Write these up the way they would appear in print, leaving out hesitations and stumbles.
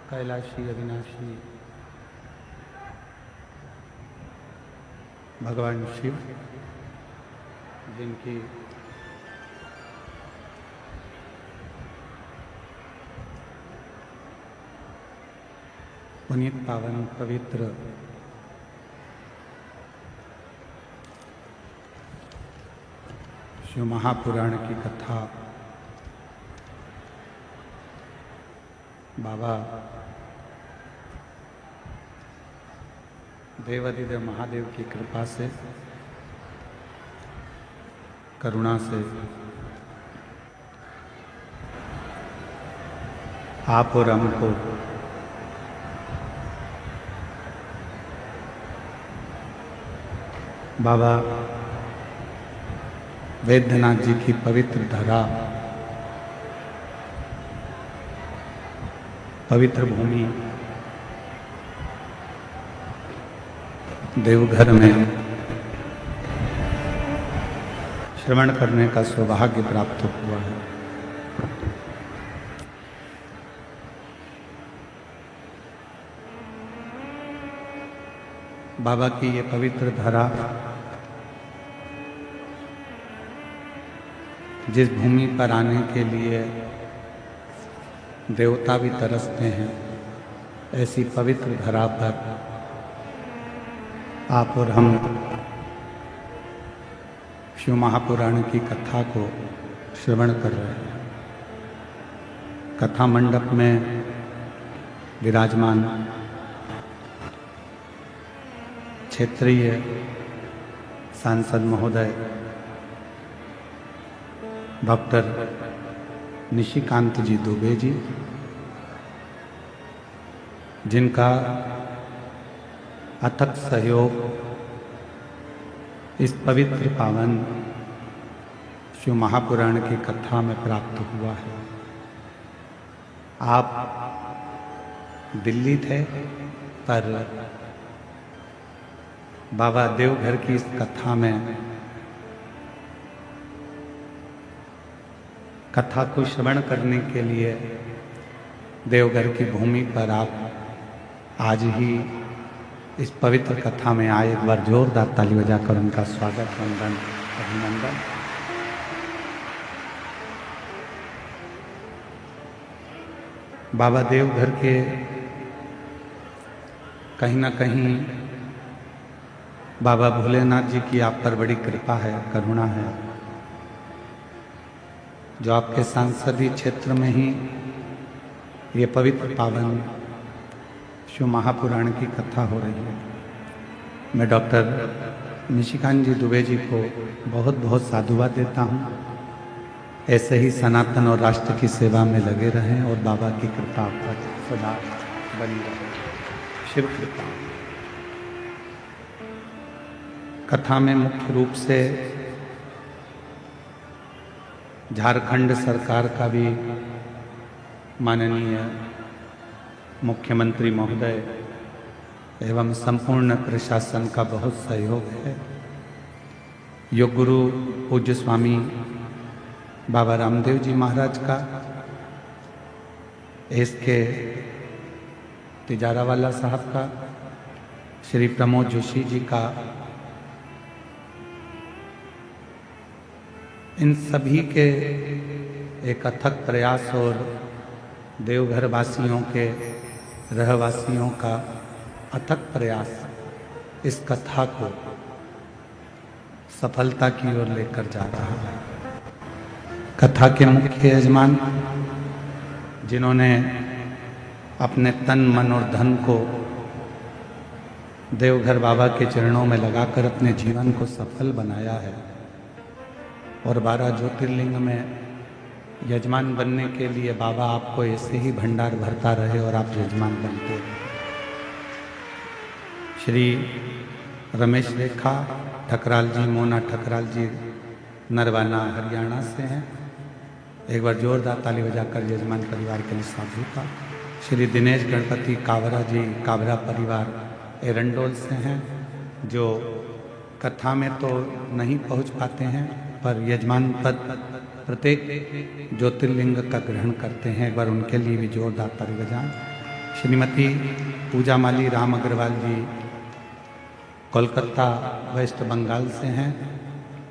कैलाशी अविनाशी भगवान शिव, जिनकी पुनीत पावन पवित्र शिव महापुराण की कथा बाबा देवाधिदेव महादेव की कृपा से, करुणा से आप और हमको बाबा वैद्यनाथ जी की पवित्र धरा, पवित्र भूमि देवघर में श्रवण करने का सौभाग्य प्राप्त हुआ है। बाबा की ये पवित्र धरा जिस भूमि पर आने के लिए देवता भी तरसते हैं, ऐसी पवित्र धरा पर आप और हम शिव महापुराण की कथा को श्रवण कर रहे हैं। कथा मंडप में विराजमान क्षेत्रीय सांसद महोदय डॉक्टर निशिकांत जी दुबे जी, जिनका अथक सहयोग इस पवित्र पावन शिव महापुराण की कथा में प्राप्त हुआ है। आप दिल्ली थे, पर बाबा देवघर की इस कथा में कथा को श्रवण करने के लिए देवघर की भूमि पर आप आज ही इस पवित्र कथा में आए। एक बार जोरदार ताली बजाकर उनका स्वागत, वंदन, अभिनंदन। बाबा देवघर के कहीं ना कहीं बाबा भोलेनाथ जी की आप पर बड़ी कृपा है, करुणा है, जो आपके सांसदीय क्षेत्र में ही ये पवित्र पावन शिव महापुराण की कथा हो रही है। मैं डॉक्टर निशिकांत जी दुबे जी को बहुत बहुत साधुवाद देता हूँ। ऐसे ही सनातन और राष्ट्र की सेवा में लगे रहें और बाबा की कृपा आप पर सदा बनी रहे। शिव कृपा। कथा में मुख्य रूप से झारखंड सरकार का भी माननीय मुख्यमंत्री महोदय एवं संपूर्ण प्रशासन का बहुत सहयोग है। योग गुरु पूज्य स्वामी बाबा रामदेव जी महाराज का, इसके तिजारावाला साहब का, श्री प्रमोद जोशी जी का, इन सभी के एक अथक प्रयास और देवघर वासियों के, रहवासियों का अथक प्रयास इस कथा को सफलता की ओर लेकर जा रहा है। कथा के मुख्य यजमान, जिन्होंने अपने तन, मन और धन को देवघर बाबा के चरणों में लगाकर अपने जीवन को सफल बनाया है और 12 ज्योतिर्लिंग में यजमान बनने के लिए बाबा आपको ऐसे ही भंडार भरता रहे और आप यजमान बनते रहे। श्री रमेश रेखा ठकराल जी, मोना ठकराल जी नरवाना हरियाणा से हैं। एक बार जोरदार ताली बजाकर यजमान परिवार के लिए साधु का। श्री दिनेश गणपति कावरा जी, कावरा परिवार एरंडोल से हैं, जो कथा में तो नहीं पहुंच पाते हैं पर यजमान पद प्रत्येक ज्योतिर्लिंग का ग्रहण करते हैं। एक बार उनके लिए भी जोरदार ताली बजाएं। श्रीमती पूजा माली राम अग्रवाल जी कोलकाता वेस्ट बंगाल से हैं,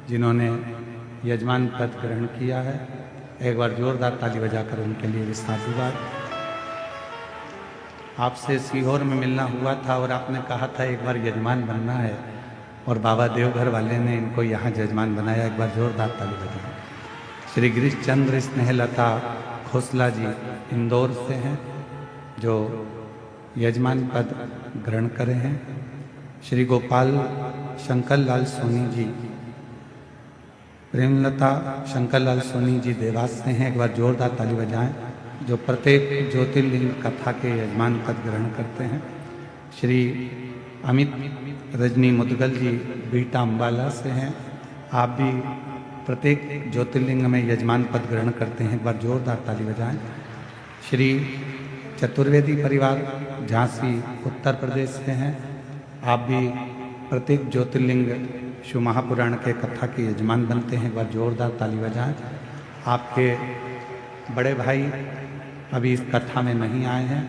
जिन्होंने यजमान पद ग्रहण किया है। एक बार जोरदार ताली बजाकर उनके लिए भी साधुवाद। आपसे सीहोर में मिलना हुआ था और आपने कहा था एक बार यजमान बनना है, और बाबा देवघर वाले ने इनको यहाँ यजमान बनाया। एक बार जोरदार ताली बजाएं। श्री गिरीश चंद्र स्नेहलता खोसला जी इंदौर से हैं, जो यजमान पद ग्रहण करे हैं। श्री गोपाल शंकर लाल सोनी जी, प्रेमलता शंकर लाल सोनी जी देवास से हैं। एक बार जोरदार ताली बजाएं, जो प्रत्येक ज्योतिर्लिंग कथा के यजमान पद ग्रहण करते हैं। श्री अमित रजनी मुदगल जी बीटा अम्बाला से हैं। आप भी प्रत्येक ज्योतिर्लिंग में यजमान पद ग्रहण करते हैं। एक बार जोरदार ताली बजाएं। श्री चतुर्वेदी परिवार झांसी उत्तर प्रदेश से हैं। आप भी प्रत्येक ज्योतिर्लिंग शिव महापुराण के कथा के यजमान बनते हैं। एक बार जोरदार ताली बजाएं। आपके बड़े भाई अभी इस कथा में नहीं आए हैं,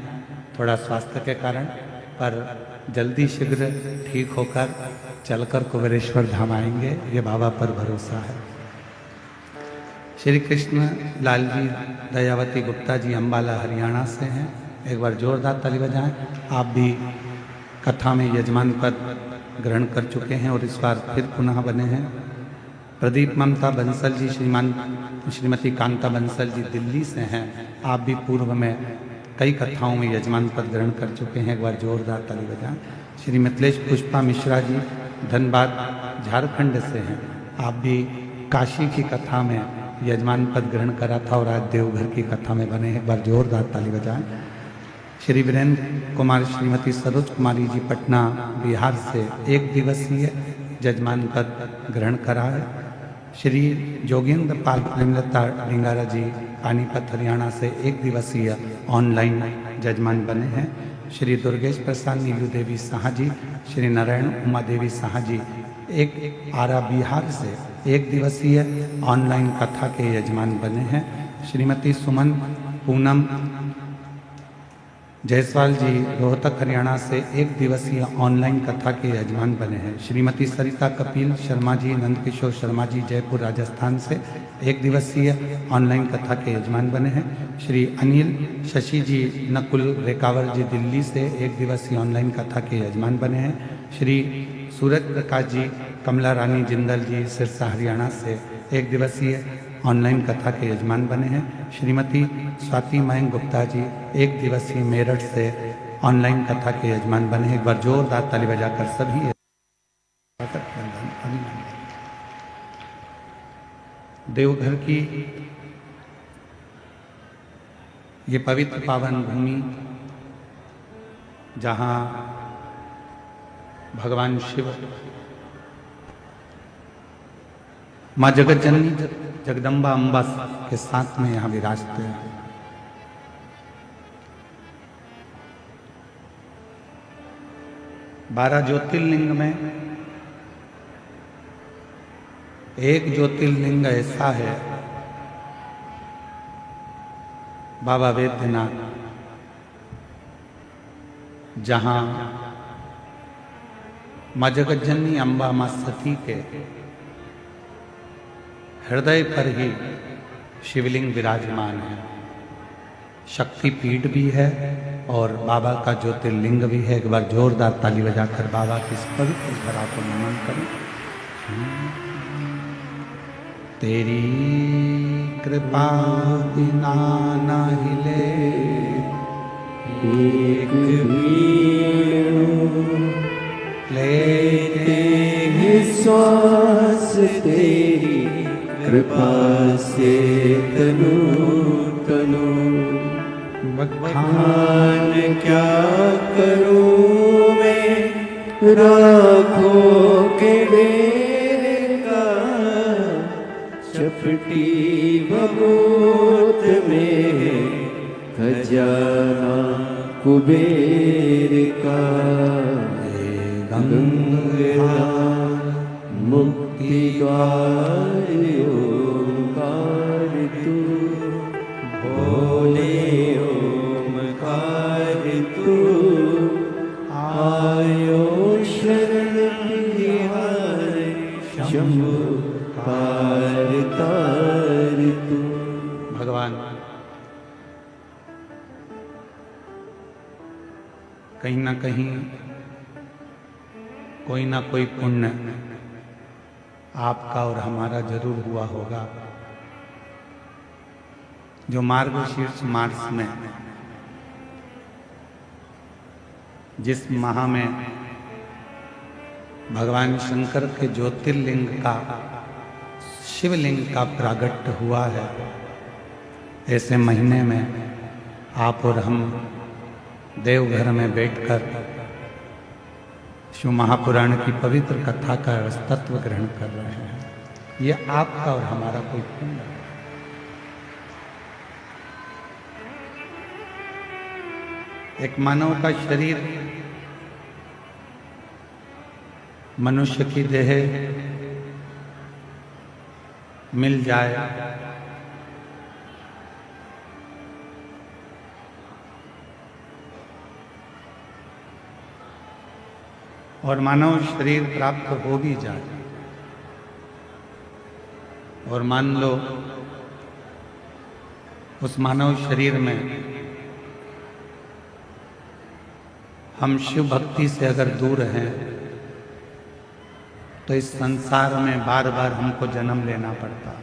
थोड़ा स्वास्थ्य के कारण, पर जल्दी शीघ्र ठीक होकर चलकर कुबेरेश्वर धाम आएंगे, ये बाबा पर भरोसा है। श्री कृष्ण लाल जी दयावती गुप्ता जी अम्बाला हरियाणा से हैं। एक बार जोरदार ताली बजाएं। आप भी कथा में यजमान पद ग्रहण कर चुके हैं और इस बार फिर पुनः बने हैं। प्रदीप ममता बंसल जी श्रीमती कांता बंसल जी दिल्ली से हैं। आप भी पूर्व में कई कथाओं में यजमान पद ग्रहण कर चुके हैं। एक बार जोरदार ताली बजाएं। श्री मिथिलेश पुष्पा मिश्रा जी धनबाद झारखंड से हैं। आप भी काशी की कथा में यजमान पद ग्रहण करा था और आज देवघर की कथा में बने हैं। एक बार जोरदार ताली बजाएं। श्री वीरेंद्र कुमार श्रीमती सरोज कुमारी जी पटना बिहार से 1 दिवसीय यजमान पद ग्रहण करा है। श्री जोगेंद्र पाल प्रेमलता डिंगारा जी पानीपत हरियाणा से 1 दिवसीय ऑनलाइन यजमान बने हैं। श्री दुर्गेश प्रसाद नीलू देवी शाह जी, श्री नारायण उमा देवी शाह जी एक आरा बिहार से 1 दिवसीय ऑनलाइन कथा के यजमान बने हैं। श्रीमती सुमन पूनम जायसवाल जी रोहतक हरियाणा से 1 दिवसीय ऑनलाइन कथा के यजमान बने हैं। श्रीमती सरिता कपिल शर्मा जी नंदकिशोर शर्मा जी जयपुर राजस्थान से 1 दिवसीय ऑनलाइन कथा के यजमान बने हैं। श्री अनिल शशि जी नकुल रेकावर जी दिल्ली से 1 दिवसीय ऑनलाइन कथा के यजमान बने हैं। श्री सूरज प्रकाश जी कमला रानी जिंदल जी सिरसा हरियाणा से 1 दिवसीय ऑनलाइन कथा के यजमान बने हैं। श्रीमती स्वाति मयंक गुप्ता जी 1 दिवसीय मेरठ से ऑनलाइन कथा के यजमान बने हैं। एक बार जोरदार ताली बजाकर सभी देवघर की ये पवित्र पावन भूमि, जहाँ भगवान शिव माँ जगत जननी जगदम्बा अम्बा के साथ में यहाँ विराजते हैं। बारह ज्योतिर्लिंग में एक ज्योतिर्लिंग ऐसा है, बाबा वैद्यनाथ, जहाँ माँ जगत जननी अम्बा माँ सती के हृदय पर ही शिवलिंग विराजमान है। शक्तिपीठ भी है और बाबा का ज्योतिर्लिंग भी है। एक बार जोरदार ताली बजाकर बाबा की इस पवित्र धरा को नमन करें। तेरी कृपा बिना न हिले एक लेते हैं श्वास तेरी कृपा से तनु तनु बखान क्या करूं मैं राखों के डेरे का, चपटी बबूत में खजाना कुबेर का, गंगा मुक्ति द्वार ओंकार तू, भोले ओमकार कहीं ना कहीं कोई ना कोई पुण्य आपका और हमारा जरूर हुआ होगा। जो मार्गशीर्ष मास में जिस माह में भगवान शंकर के ज्योतिर्लिंग का, शिवलिंग का प्रागट्य हुआ है, ऐसे महीने में आप और हम देवघर में बैठकर शिव महापुराण की पवित्र कथा का तत्व ग्रहण कर रहे हैं। ये आपका और हमारा कोई पुण्य है। एक मानव का शरीर, मनुष्य की देह मिल जाए और मानव शरीर प्राप्त हो भी जाए और मान लो उस मानव शरीर में हम शिव भक्ति से अगर दूर हैं तो इस संसार में बार बार हमको जन्म लेना पड़ता।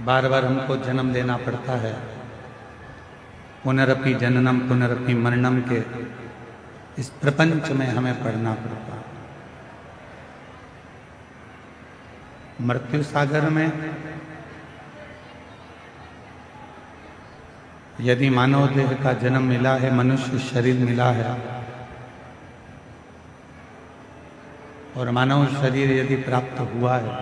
बार बार हमको जन्म लेना पड़ता है। पुनरपि जननम पुनरपि मरणम के इस प्रपंच में हमें पढ़ना पड़ता है। मृत्यु सागर में यदि मानव देह का जन्म मिला है, मनुष्य शरीर मिला है और मानव शरीर यदि प्राप्त हुआ है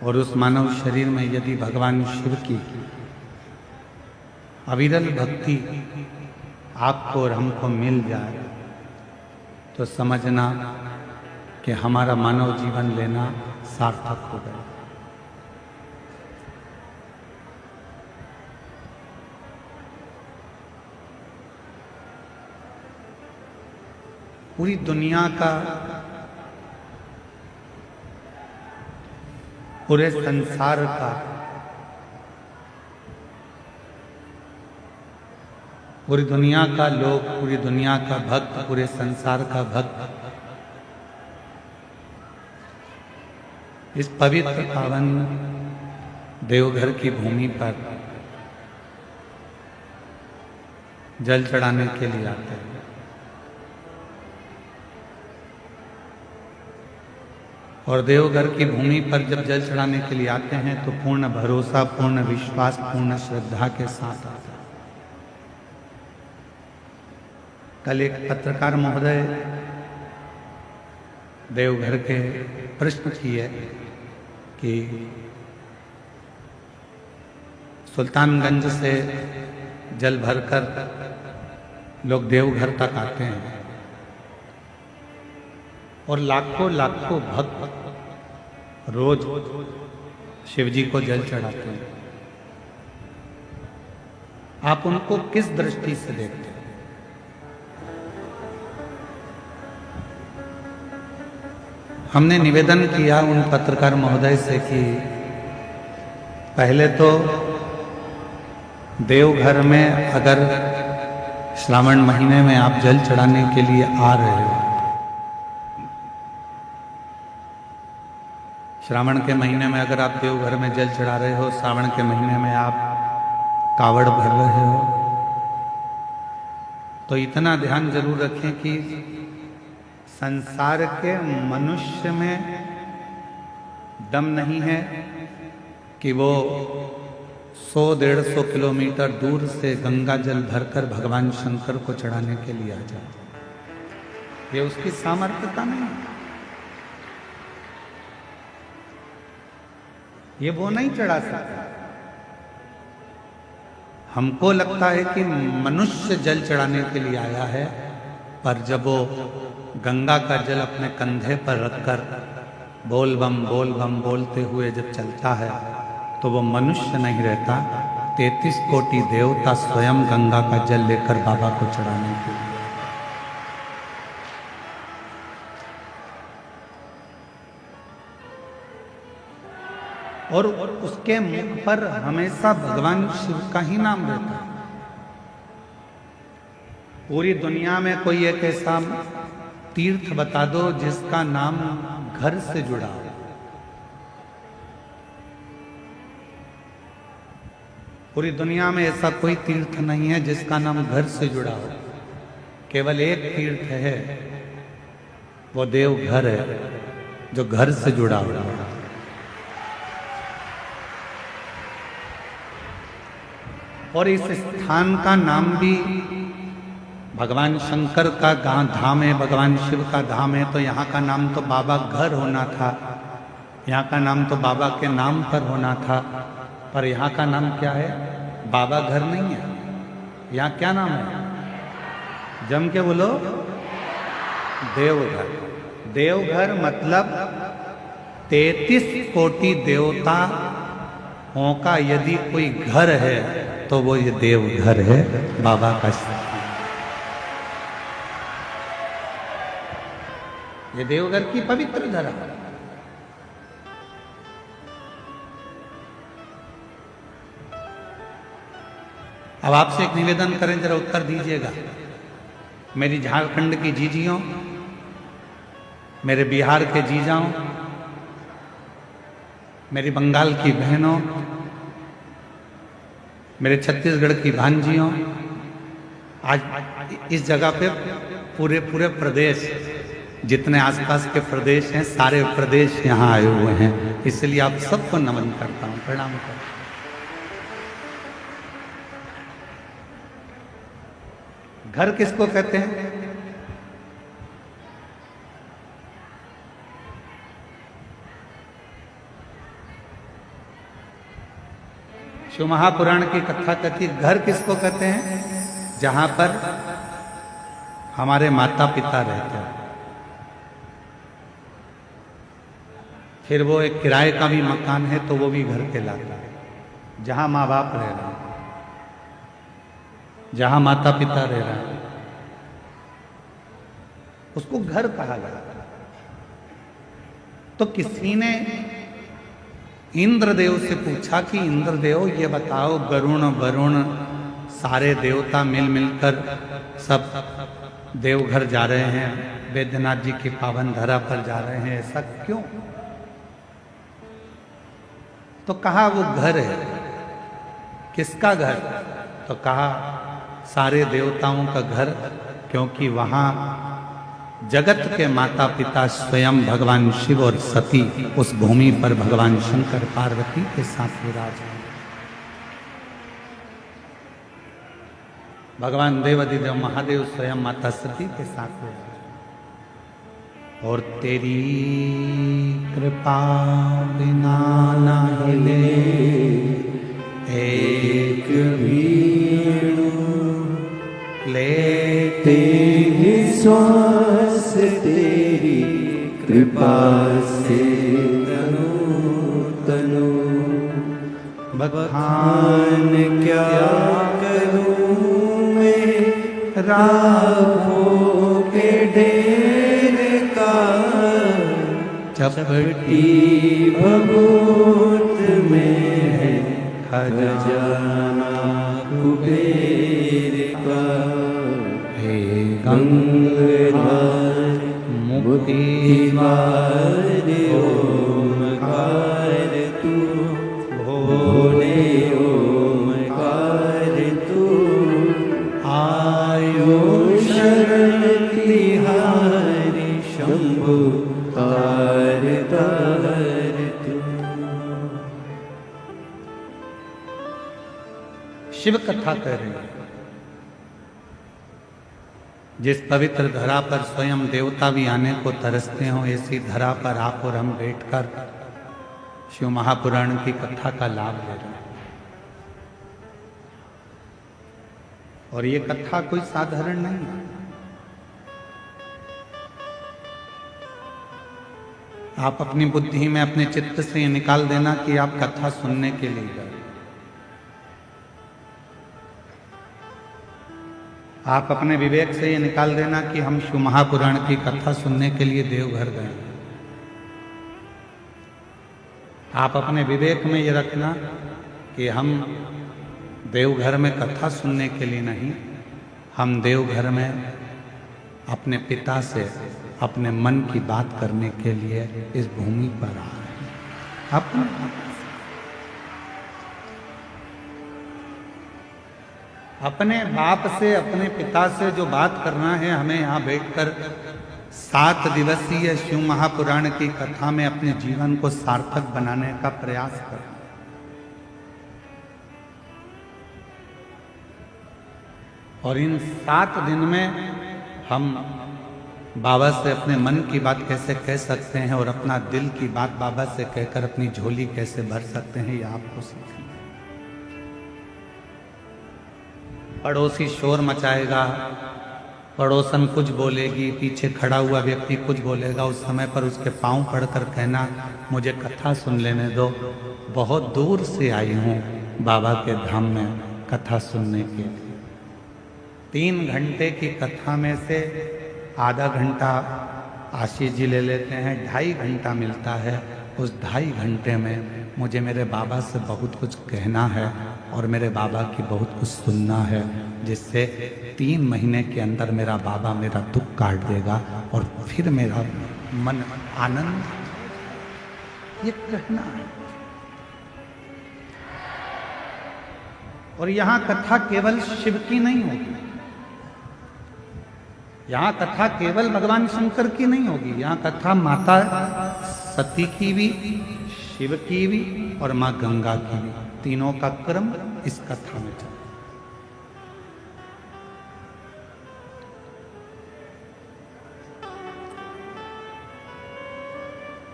और उस मानव शरीर में यदि भगवान शिव की अविरल भक्ति आपको और हमको मिल जाए तो समझना कि हमारा मानव जीवन लेना सार्थक हो गया। पूरी दुनिया का, पूरे संसार का, पूरी दुनिया का लोग, पूरी दुनिया का भक्त, पूरे संसार का भक्त इस पवित्र पावन देवघर की भूमि पर जल चढ़ाने के लिए आते हैं। और देवघर की भूमि पर जब जल चढ़ाने के लिए आते हैं तो पूर्ण भरोसा, पूर्ण विश्वास, पूर्ण श्रद्धा के साथ आते हैं। कल एक पत्रकार महोदय देवघर के प्रश्न किए कि सुल्तानगंज से जल भरकर लोग देवघर तक आते हैं और लाखों लाखों भक्त रोज शिव जी को जल चढ़ाते हैं। आप उनको किस दृष्टि से देखते हैं? हमने निवेदन किया उन पत्रकार महोदय से कि पहले तो देवघर में अगर श्रावण महीने में आप जल चढ़ाने के लिए आ रहे हो, श्रावण के महीने में अगर आप देवघर में जल चढ़ा रहे हो, श्रावण के महीने में आप कावड़ भर रहे हो, तो इतना ध्यान जरूर रखें कि संसार के मनुष्य में दम नहीं है कि वो 100-150 किलोमीटर दूर से गंगा जल भरकर भगवान शंकर को चढ़ाने के लिए आ जाए। ये उसकी सामर्थ्यता नहीं, ये वो नहीं चढ़ा सकता। हमको लगता है कि मनुष्य जल चढ़ाने के लिए आया है, पर जब वो गंगा का जल अपने कंधे पर रखकर बोल बम बोलते हुए जब चलता है तो वो मनुष्य नहीं रहता, 33 कोटि देवता स्वयं गंगा का जल लेकर बाबा को चढ़ाने के लिए। और उसके मुख पर हमेशा भगवान शिव का ही नाम रहता है। पूरी दुनिया में कोई एक ऐसा तीर्थ बता दो जिसका नाम घर से जुड़ा हो। पूरी दुनिया में ऐसा कोई तीर्थ नहीं है जिसका नाम घर से जुड़ा हो। केवल एक तीर्थ है, वो देवघर है, जो घर से जुड़ा हुआ है। और इस स्थान का नाम भी भगवान शंकर का धाम है, भगवान शिव का धाम है, तो यहाँ का नाम तो बाबा घर होना था, यहाँ का नाम तो बाबा के नाम पर होना था। पर यहाँ का नाम क्या है? बाबा घर नहीं है। यहाँ क्या नाम है? जम के बोलो, देवघर। देवघर मतलब 33 कोटि देवताओं का यदि कोई घर है तो वो ये देवघर है, बाबा का स्थान। ये देवघर की पवित्र धरा। अब आपसे एक निवेदन करें, जरा उत्तर दीजिएगा। मेरी झारखंड की जीजियों, मेरे बिहार के जीजाओं, मेरी बंगाल की बहनों, मेरे छत्तीसगढ़ की भांजियों, आज इस जगह पे पूरे प्रदेश, जितने आसपास के प्रदेश हैं, सारे प्रदेश यहाँ आए हुए हैं। इसलिए आप सबको नमन करता हूँ, प्रणाम करता हूँ। घर किसको कहते हैं? शिव महापुराण की कथा कहती है, घर किसको कहते हैं? जहां पर हमारे माता पिता रहते हैं। फिर वो एक किराए का भी मकान है तो वो भी घर कहलाता है। जहां माँ बाप रह रहे हैं, जहां माता पिता रह रहे हैं, उसको घर कहा जाता है। तो किसी ने इंद्रदेव से पूछा कि इंद्रदेव ये बताओ, गरुण वरुण सारे देवता मिलकर सब देवघर जा रहे हैं, वैद्यनाथ जी की पावन धरा पर जा रहे हैं, ऐसा क्यों? तो कहा वो घर है। किसका घर? तो कहा सारे देवताओं का घर, क्योंकि वहां जगत के माता पिता स्वयं भगवान शिव और सती उस भूमि पर भगवान शंकर पार्वती के साथ विराज हैं। भगवान देवाधिदेव महादेव स्वयं माता सती के साथ विराज। और तेरी कृपा बिना ना हिले एक वीणु लेते श्वास तेरी कृपा से तनु बखान क्या करूं मैं राहों के ढेर का, चपटी भभूत में है खजाना कुबेर का। हे गंगाधर मुक्ति वारे ओमकार तू, भोले ओमकार तू, आयो शरण तिहारी शंभु तार तार तू। शिव कथा कह रहे हैं। जिस पवित्र धरा पर स्वयं देवता भी आने को तरसते हो, ऐसी धरा पर आप और हम बैठकर शिव महापुराण की कथा का लाभ ले रहे हैं। और ये कथा कोई साधारण नहीं है। आप अपनी बुद्धि में, अपने चित्त से ये निकाल देना कि आप कथा सुनने के लिए गए। आप अपने विवेक से ये निकाल देना कि हम शिव महापुराण की कथा सुनने के लिए देवघर गए। आप अपने विवेक में ये रखना कि हम देवघर में कथा सुनने के लिए नहीं, हम देवघर में अपने पिता से अपने मन की बात करने के लिए इस भूमि पर आ रहे हैं। अपने बाप से, अपने पिता से जो बात करना है, हमें यहाँ बैठकर 7 दिवसीय शिव महापुराण की कथा में अपने जीवन को सार्थक बनाने का प्रयास करना। और इन 7 दिन में हम बाबा से अपने मन की बात कैसे कह सकते हैं और अपना दिल की बात बाबा से कहकर अपनी झोली कैसे भर सकते हैं, यह आपको सीखना। पड़ोसी शोर मचाएगा, पड़ोसन कुछ बोलेगी, पीछे खड़ा हुआ व्यक्ति कुछ बोलेगा, उस समय पर उसके पांव पड़कर कहना मुझे कथा सुन लेने दो, बहुत दूर से आई हूँ बाबा के धाम में कथा सुनने के लिए। 3 घंटे की कथा में से आधा घंटा आशीष जी ले लेते हैं, 2.5 घंटा मिलता है। उस 2.5 घंटे में मुझे मेरे बाबा से बहुत कुछ कहना है और मेरे बाबा की बहुत कुछ सुनना है, जिससे 3 महीने के अंदर मेरा बाबा मेरा दुख काट देगा और फिर मेरा मन आनंद, ये कहना है। और यहाँ कथा केवल शिव की नहीं होगी, यहाँ कथा केवल भगवान शंकर की नहीं होगी, यहाँ कथा माता सती की भी, शिव की भी और माँ गंगा की भी, तीनों का क्रम इस कथा में चला।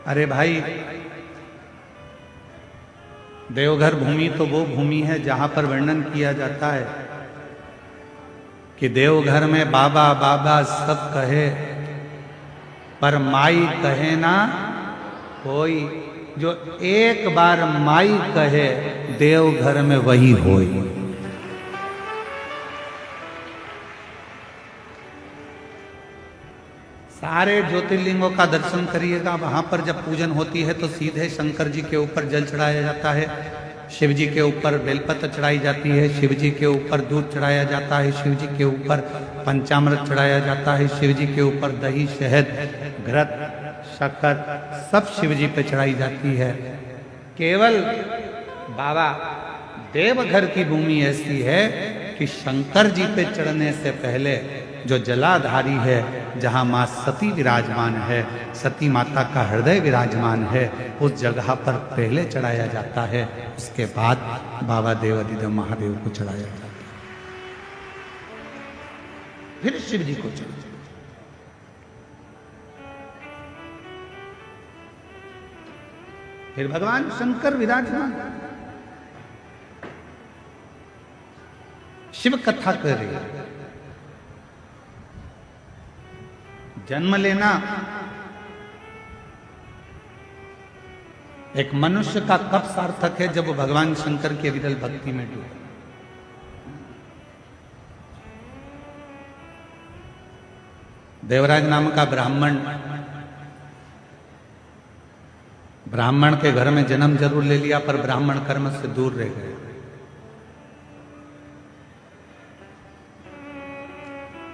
अरे भाई, देवघर भूमि तो वो भूमि है जहां पर वर्णन किया जाता है कि देवघर में बाबा बाबा सब कहे पर माई कहे ना कोई। जो एक बार माई कहे देवघर में वही होई। सारे ज्योतिर्लिंगों का दर्शन करिएगा, वहां पर जब पूजन होती है तो सीधे शंकर जी के ऊपर जल चढ़ाया जाता है, शिव जी के ऊपर बेलपत्र चढ़ाई जाती है, शिव जी के ऊपर दूध चढ़ाया जाता है, शिव जी के ऊपर पंचामृत चढ़ाया जाता है, शिव जी के ऊपर दही, शहद, घृत, शक्कर सब शिव जी पे चढ़ाई जाती है। केवल बाबा देवघर की भूमि ऐसी है कि शंकर जी पे चढ़ने से पहले जो जलाधारी है, जहाँ माँ सती विराजमान है, सती माता का हृदय विराजमान है, उस जगह पर पहले चढ़ाया जाता है, उसके बाद बाबा देवाधिदेव महादेव को चढ़ाया जाता है, फिर शिव जी को चढ़ाया। फिर भगवान शंकर विराजमान। शिव कथा कर रही है। जन्म लेना एक मनुष्य का कब सार्थक है, जब वो भगवान शंकर की अविरल भक्ति में डूबे। देवराज नाम का ब्राह्मण के घर में जन्म जरूर ले लिया, पर ब्राह्मण कर्म से दूर रह गए।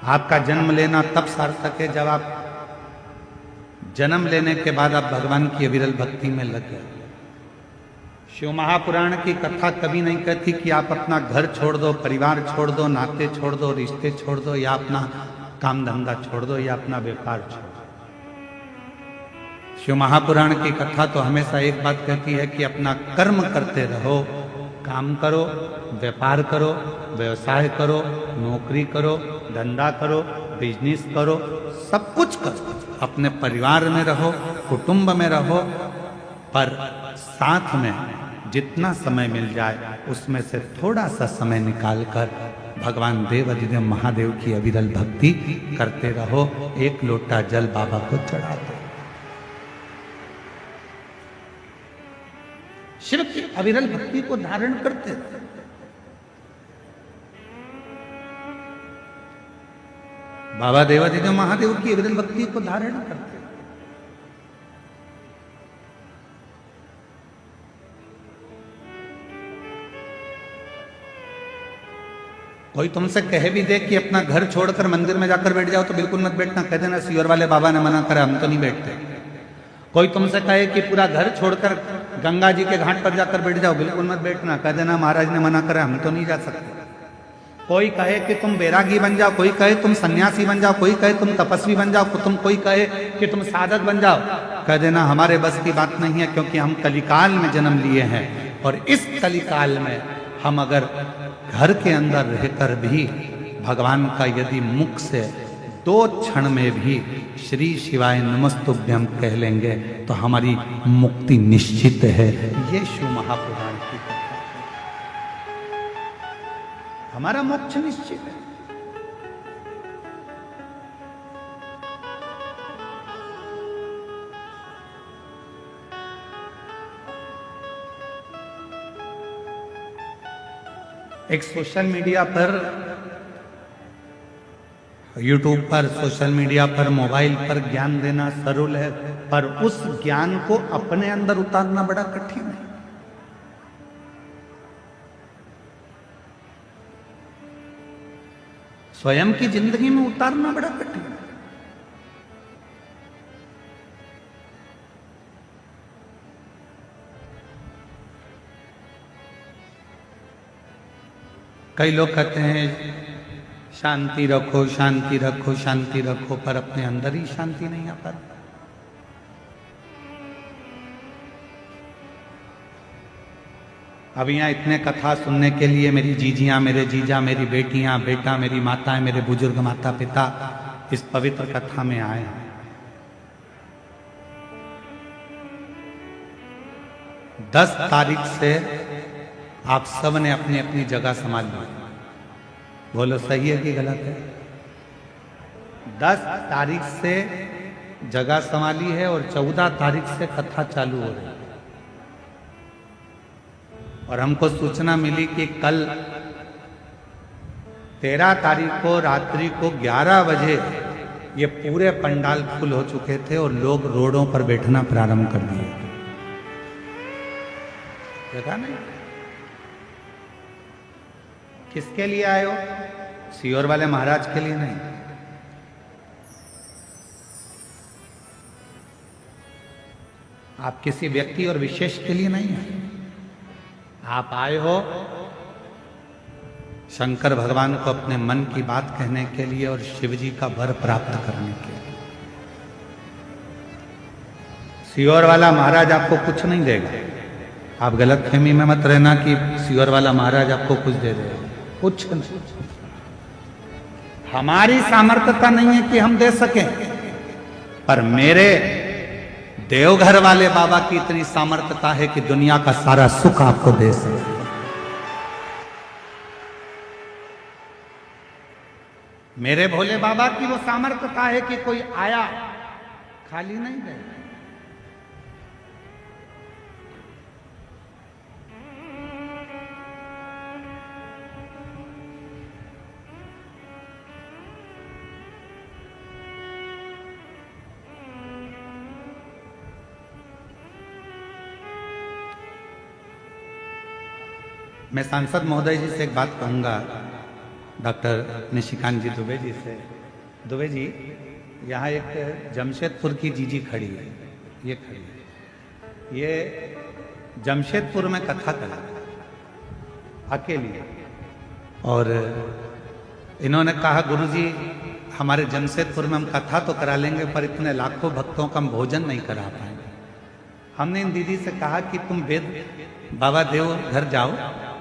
आपका जन्म लेना तब सार्थक है जब आप जन्म लेने के बाद आप भगवान की अविरल भक्ति में लग गए। शिव महापुराण की कथा कभी नहीं कहती कि आप अपना घर छोड़ दो, परिवार छोड़ दो, नाते छोड़ दो, रिश्ते छोड़ दो, या अपना काम धंधा छोड़ दो, या अपना व्यापार छोड़ दो। शिव महापुराण की कथा तो हमेशा एक बात कहती है कि अपना कर्म करते रहो, काम करो, व्यापार करो, व्यवसाय करो, नौकरी करो, धंधा करो, बिजनेस करो, सब कुछ करो, अपने परिवार में रहो, कुटुंब में रहो, पर साथ में जितना समय मिल जाए उसमें से थोड़ा सा समय निकालकर भगवान देवाधिदेव महादेव की अविरल भक्ति करते रहो। एक लोटा जल बाबा को चढ़ा दो। शिव की अविरल भक्ति को धारण करते रहो। बाबा देवाधिदेव महादेव की अविरल भक्ति को धारण करते। कोई तुमसे कह भी दे कि अपना घर छोड़कर मंदिर में जाकर बैठ जाओ तो बिल्कुल मत बैठना, कह देना सीहोर वाले बाबा ने मना करा, हम तो नहीं बैठते। कोई तुमसे कहे कि पूरा घर छोड़कर गंगा जी के घाट पर जाकर बैठ जाओ, बिल्कुल मत बैठना, कह देना महाराज ने मना करा, हम तो नहीं जा सकते। कोई कहे कि तुम बैरागी बन जाओ, कोई कहे तुम सन्यासी बन जाओ, कोई कहे तुम तपस्वी बन जाओ, कोई कहे कि तुम साधक बन जाओ, कह देना हमारे बस की बात नहीं है, क्योंकि हम कलिकाल में जन्म लिए हैं और इस कलिकाल में हम अगर घर के अंदर रहकर भी भगवान का यदि मुख से 2 क्षण में भी श्री शिवाय नमस्तुभ्यम कह लेंगे तो हमारी मुक्ति निश्चित है। ये शिव महापुराण की कथा, हमारा मोक्ष निश्चित है। एक सोशल मीडिया पर, यूट्यूब पर, सोशल मीडिया पर, मोबाइल पर ज्ञान देना सरल है, पर उस ज्ञान को अपने अंदर उतारना बड़ा कठिन है। स्वयं की जिंदगी में उतारना बड़ा कठिन है। कई लोग कहते हैं शांति रखो, शांति रखो, शांति रखो, पर अपने अंदर ही शांति नहीं आ पाती। अब यहाँ इतने कथा सुनने के लिए मेरी जीजियां, मेरे जीजा, मेरी बेटियां, बेटा, मेरी माताएं, मेरे बुजुर्ग माता पिता इस पवित्र कथा में आए हैं। 10 तारीख से आप सब ने अपनी अपनी जगह संभाल ली। बोलो सही है कि गलत है? 10 तारीख से जगह संभाली है और 14 तारीख से कथा चालू हो रही है। और हमको सूचना मिली कि कल 13 तारीख को रात्रि को 11 बजे ये पूरे पंडाल फुल हो चुके थे और लोग रोडों पर बैठना प्रारंभ कर दिए। देखा नहीं? किसके लिए आए हो? सीहोर वाले महाराज के लिए नहीं। आप किसी व्यक्ति और विशेष के लिए नहीं आए। आप आए हो शंकर भगवान को अपने मन की बात कहने के लिए और शिव जी का वर प्राप्त करने के लिए। सीहोर वाला महाराज आपको कुछ नहीं देगा। आप गलतफहमी में मत रहना कि सीहोर वाला महाराज आपको कुछ दे देगा, कुछ नहीं। हमारी सामर्थ्यता नहीं है कि हम दे सकें, पर मेरे देवघर वाले बाबा की इतनी सामर्थ्यता है कि दुनिया का सारा सुख आपको दे सके। मेरे भोले बाबा की वो सामर्थ्यता है कि कोई आया खाली नहीं गए। मैं सांसद महोदय जी से एक बात कहूँगा, डॉक्टर निशिकांत जी दुबे जी से। दुबे जी, यहाँ एक जमशेदपुर की जीजी खड़ी है, ये खड़ी है, ये जमशेदपुर में कथा करा अकेली, और इन्होंने कहा गुरुजी हमारे जमशेदपुर में हम कथा तो करा लेंगे पर इतने लाखों भक्तों का हम भोजन नहीं करा पाएंगे। हमने इन दीदी से कहा कि तुम वेद बाबा देव घर जाओ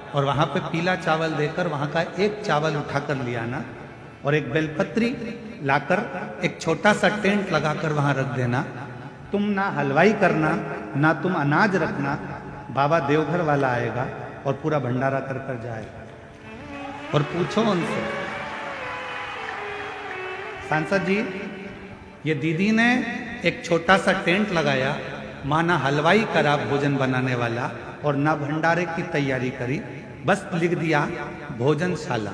और वहाँ पे पीला चावल देकर वहाँ का एक चावल उठाकर ले आना और एक बेलपत्री लाकर एक छोटा सा टेंट लगाकर वहाँ रख देना। तुम ना हलवाई करना, ना तुम अनाज रखना, बाबा देवघर वाला आएगा और पूरा भंडारा कर कर जाएगा। और पूछो उनसे, सांसद जी ये दीदी ने एक छोटा सा टेंट लगाया, माँ ना हलवाई करा भोजन बनाने वाला और ना भंडारे की तैयारी करी, बस लिख दिया भोजनशाला।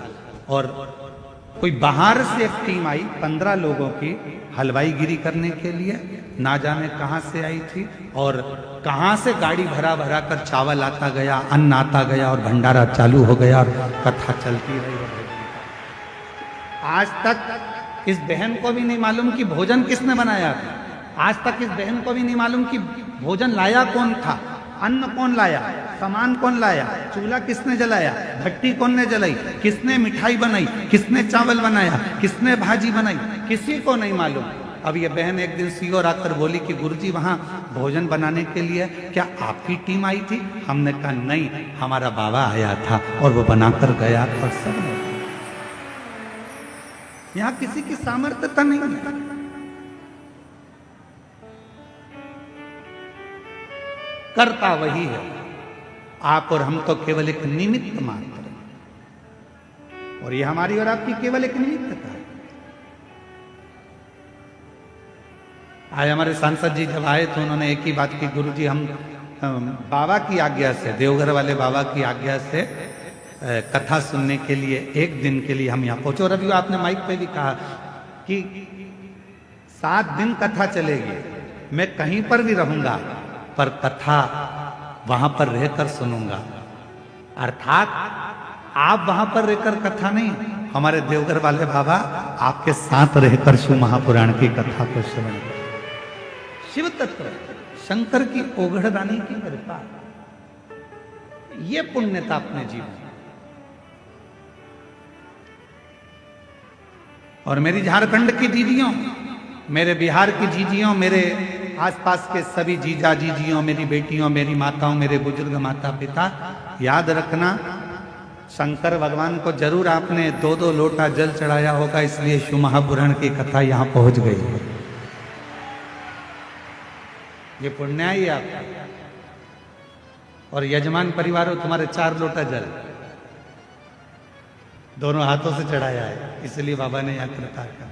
और कोई बाहर से एक टीम आई 15 लोगों की हलवाईगिरी करने के लिए, ना जाने कहां से आई थी और कहां से गाड़ी भरा भरा कर चावल आता गया, अन्न आता गया और भंडारा चालू हो गया और कथा चलती रही। आज तक इस बहन को भी नहीं मालूम कि भोजन किसने बनाया था। आज तक इस बहन को भी नहीं मालूम कि भोजन लाया कौन था, अन्न कौन लाया, सामान कौन लाया, चूल्हा किसने जलाया, भट्टी कौन ने जलाई, किसने मिठाई बनाई, किसने चावल बनाया, किसने भाजी बनाई, किसी को नहीं मालूम। अब ये बहन एक दिन सीओर आकर बोली कि गुरुजी वहां भोजन बनाने के लिए क्या आपकी टीम आई थी? हमने कहा नहीं, हमारा बाबा आया था और वो बनाकर गया और सब ने। यहां किसी की सामर्थ्यता नहीं है। करता वही है, आप और हम तो केवल एक निमित्त मात्र हैं। और ये हमारी और आपकी केवल एक निमित्तता है। आज हमारे सांसद जी जब आए तो उन्होंने एक ही बात की, गुरुजी हम बाबा की आज्ञा से, देवघर वाले बाबा की आज्ञा से कथा सुनने के लिए एक दिन के लिए हम यहाँ पहुंचे। और अभी आपने माइक पे भी कहा कि 7 दिन कथा चलेगी, मैं कहीं पर भी रहूंगा पर कथा वहां पर रहकर सुनूंगा। अर्थात आप वहां पर रहकर कथा नहीं, हमारे देवघर वाले बाबा आपके साथ रहकर शिव महापुराण की कथा को श्रवण करें। शिव तत्व शंकर की ओघड़दानी की कृपा, ये पुण्यता अपने जीवन। और मेरी झारखंड की दीदियों, मेरे बिहार की जीजियों, मेरे आसपास के सभी जीजा जीजियों, मेरी बेटियों, मेरी माताओं, मेरे बुजुर्ग माता पिता, याद रखना शंकर भगवान को जरूर आपने 2-2 लोटा जल चढ़ाया होगा, इसलिए शिव महापुराण की कथा यहां पहुंच गई है। ये पुण्य ही आपका। और यजमान परिवारों, तुम्हारे 4 लोटा जल दोनों हाथों से चढ़ाया है, इसलिए बाबा ने यह कृपा कर।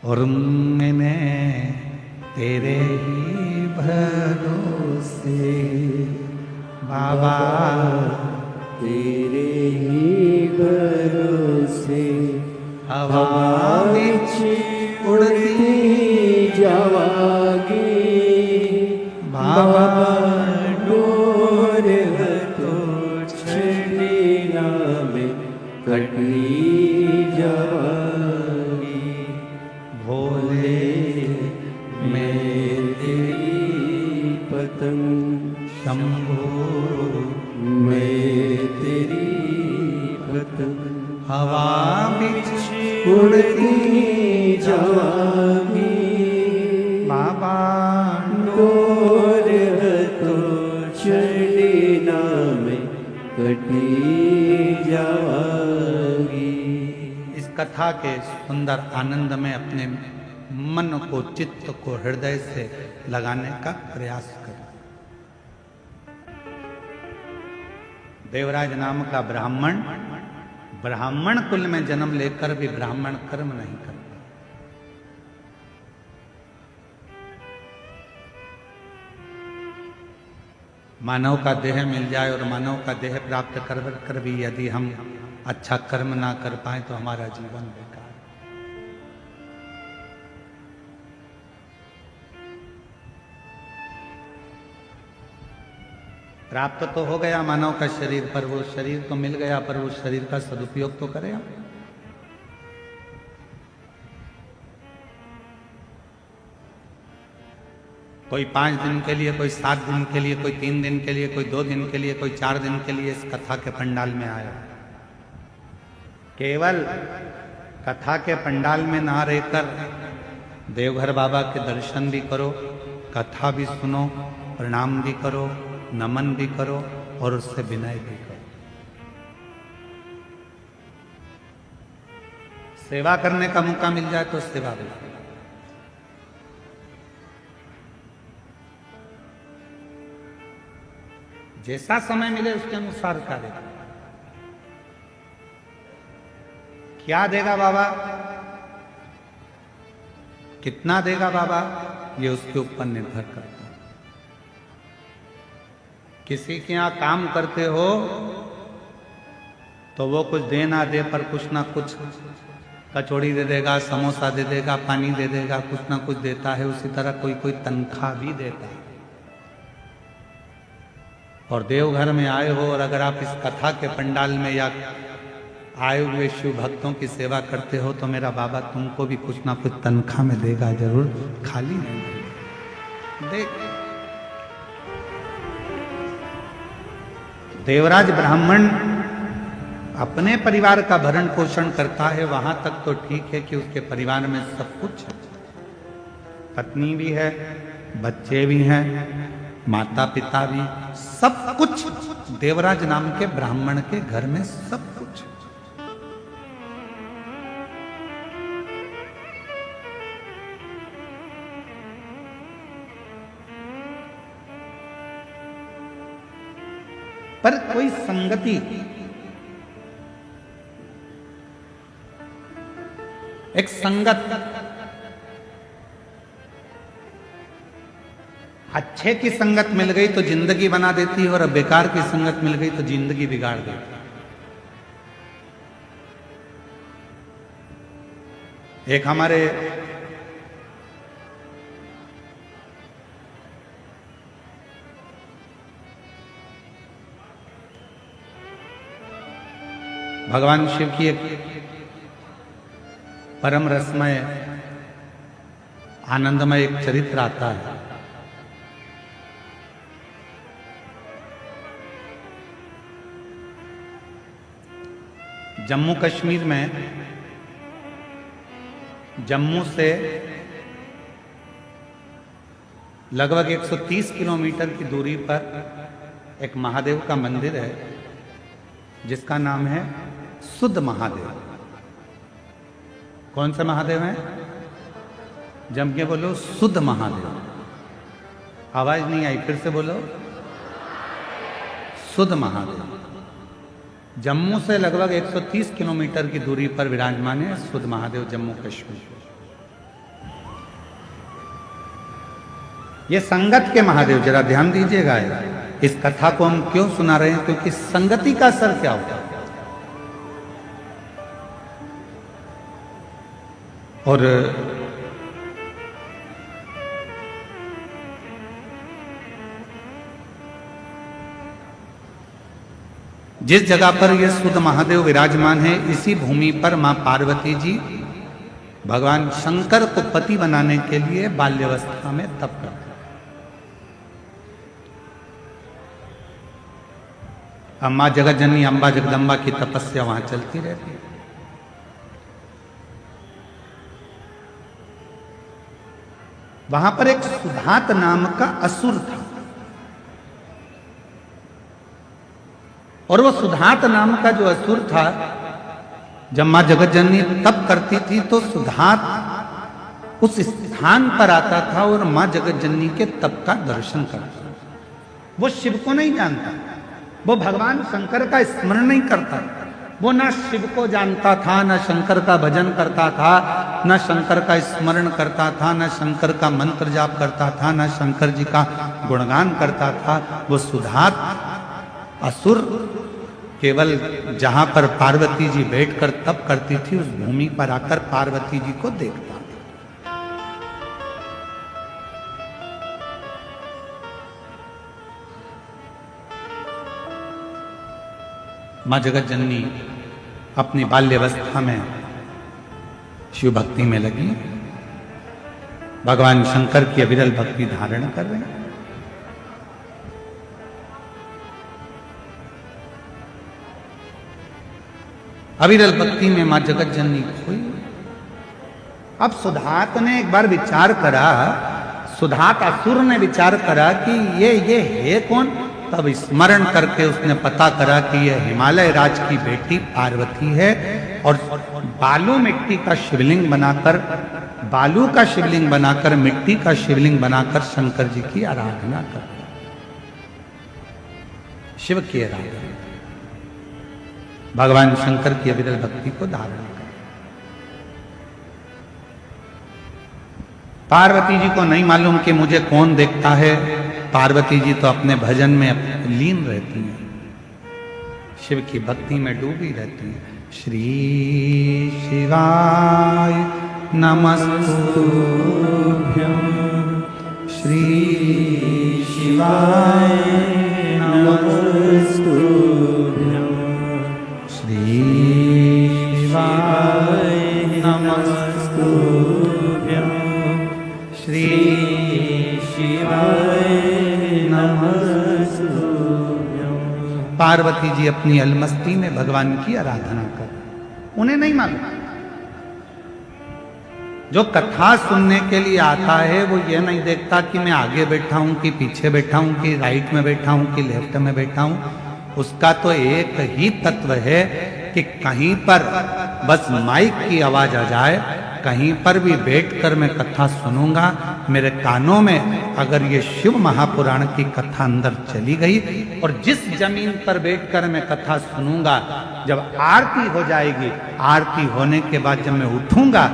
और मैंने तेरे ही भरोसे बाबा, तेरे ही भरोसे हवा विच उड़ती जावागी बाबा, डोर तो छड़ीना में कटनी जावागी। भोले मैं तेरी पतंग, शंभो मैं तेरी पतंग, हवा बिच उड़ती जावागी बाबा, डोर तो छड़ीना में कटी जावागी। इस कथा के सुंदर आनंद में अपने मन को, चित्त को हृदय से लगाने का प्रयास करें। देवराज नाम का ब्राह्मण, ब्राह्मण कुल में जन्म लेकर भी ब्राह्मण कर्म नहीं करता। मानव का देह मिल जाए और मानव का देह प्राप्त कर भी यदि हम अच्छा कर्म ना कर पाए तो हमारा जीवन बेकार। प्राप्त तो हो गया मानव का शरीर, पर वो शरीर तो मिल गया, पर वो शरीर का सदुपयोग तो करें। कोई 5 दिन के लिए, कोई 7 दिन के लिए, कोई 3 दिन के लिए, कोई 2 दिन के लिए, कोई 4 दिन के लिए इस कथा के पंडाल में आया। केवल कथा के पंडाल में ना रहकर देवघर बाबा के दर्शन भी करो, कथा भी सुनो, प्रणाम भी करो, नमन भी करो और उससे विनय भी करो। सेवा करने का मौका मिल जाए तो सेवा भी करो। जैसा समय मिले उसके अनुसार कार्य करो। क्या देगा बाबा, कितना देगा बाबा, ये उसके ऊपर निर्भर करता है। किसी के यहां काम करते हो तो वो कुछ दे ना दे, पर कुछ ना कुछ कचौड़ी दे देगा, समोसा दे देगा, पानी दे देगा, कुछ ना कुछ देता है। उसी तरह कोई कोई तनख्वाह भी देता है। और देवघर में आए हो और अगर आप इस कथा के पंडाल में या आए हुए शिव भक्तों की सेवा करते हो तो मेरा बाबा तुमको भी कुछ ना कुछ तनख्वाह में देगा जरूर, खाली नहीं देगा। देख, देवराज ब्राह्मण अपने परिवार का भरण पोषण करता है, वहां तक तो ठीक है कि उसके परिवार में सब कुछ है, पत्नी भी है, बच्चे भी हैं, माता पिता भी, सब कुछ देवराज नाम के ब्राह्मण के घर में सब कुछ। पर कोई संगति, एक संगत, अच्छे की संगत मिल गई तो जिंदगी बना देती है, और बेकार की संगत मिल गई तो जिंदगी बिगाड़ देती है। एक हमारे भगवान शिव की एक परम रसमय आनंदमय एक चरित्र आता है। जम्मू कश्मीर में, जम्मू से लगभग 130 किलोमीटर की दूरी पर एक महादेव का मंदिर है जिसका नाम है सुध महादेव। कौन सा महादेव है? जम के बोलो, सुध महादेव। आवाज नहीं आई, फिर से बोलो, सुध महादेव। जम्मू से लगभग 130 किलोमीटर की दूरी पर विराजमान है सुध महादेव, जम्मू कश्मीर। ये संगत के महादेव, जरा ध्यान दीजिएगा। इस कथा को हम क्यों सुना रहे हैं? क्योंकि संगति का असर क्या होता है। और जिस जगह पर यह सुध महादेव विराजमान है, इसी भूमि पर मां पार्वती जी भगवान शंकर को पति बनाने के लिए बाल्यावस्था में तप करते। अम्मा जगत जननी अम्बा जगदम्बा की तपस्या वहां चलती रहती है। वहां पर एक सुधात नाम का असुर था, और वो सुधात नाम का जो असुर था, जब मां जगत जननी तप करती थी तो सुधात उस स्थान पर आता था और मां जगत जननी के तप का दर्शन करता। वो शिव को नहीं जानता, वो भगवान शंकर का स्मरण नहीं करता, वो ना शिव को जानता था, ना शंकर का भजन करता था, ना शंकर का स्मरण करता था, ना शंकर का मंत्र जाप करता था, ना शंकर जी का गुणगान करता था। वो सुधात असुर केवल जहां पर पार्वती जी बैठकर तप करती थी, उस भूमि पर आकर पार्वती जी को देखता। मां जगत जननी अपनी बाल्यावस्था में शिव भक्ति में लगी, भगवान शंकर की अविरल भक्ति धारण कर रहे हैं। अविरल भक्ति में मां जगत जननी खोई। अब सुधात ने एक बार विचार करा, सुधात असुर ने विचार करा कि ये है कौन। तब स्मरण करके उसने पता करा कि यह हिमालय राज की बेटी पार्वती है, और बालू मिट्टी का शिवलिंग बनाकर, बालू का शिवलिंग बनाकर, मिट्टी का शिवलिंग बनाकर शंकर जी की आराधना कर, शिव की आराधना, भगवान शंकर की अविरल भक्ति को धारण कर। पार्वती जी को नहीं मालूम कि मुझे कौन देखता है, पार्वती जी तो अपने भजन में लीन रहती हैं, शिव की भक्ति में डूबी रहती हैं। श्री शिवाय नमस्तुभ्यं, श्री शिवाय नमस्तुभ्यं, श्री शिवाय नमस्तुभ्यं। पार्वती जी अपनी अलमस्ती में भगवान की आराधना कर, उन्हें नहीं मालूम। जो कथा सुनने के लिए आता है वो ये नहीं देखता कि मैं आगे बैठा हूं कि पीछे बैठा हूं कि राइट में बैठा हूं कि लेफ्ट में बैठा हूं। उसका तो एक ही तत्व है कि कहीं पर बस माइक की आवाज आ जाए, कहीं पर भी बैठकर मैं कथा सुनूंगा, मेरे कानों में अगर ये शिव महापुराण की कथा अंदर चली गई और जिस जमीन पर बैठकर मैं कथा सुनूंगा, जब आरती हो जाएगी, आरती होने के बाद जब मैं उठूंगा,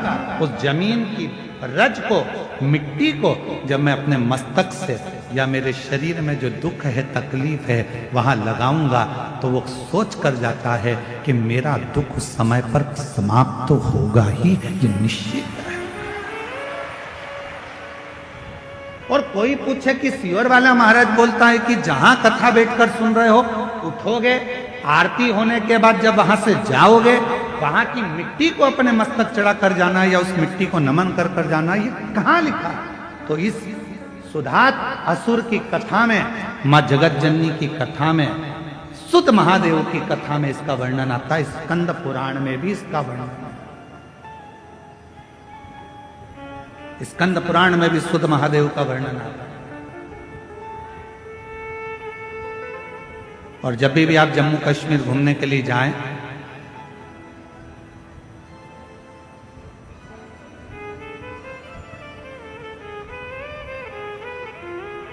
उस जमीन की रज को, मिट्टी को जब मैं अपने मस्तक से या मेरे शरीर में जो दुख है, तकलीफ है, वहां लगाऊंगा, तो वो सोच कर जाता है कि मेरा दुख समय पर समाप्त तो होगा ही, ये निश्चित है। और कोई पूछे कि सियोर वाला महाराज बोलता है कि जहां कथा बैठकर सुन रहे हो, उठोगे, आरती होने के बाद जब वहां से जाओगे, वहां की मिट्टी को अपने मस्तक चढ़ा कर जाना या उस मिट्टी को नमन कर कर जाना, ये कहां लिखा? तो इस सुधात असुर की कथा में, मां जगत जननी की कथा में, सुत महादेव की कथा में इसका वर्णन आता है। स्कंद पुराण में भी इसका वर्णन, स्कंद पुराण में भी सुत महादेव का वर्णन आता है। और जब भी आप जम्मू कश्मीर घूमने के लिए जाएं,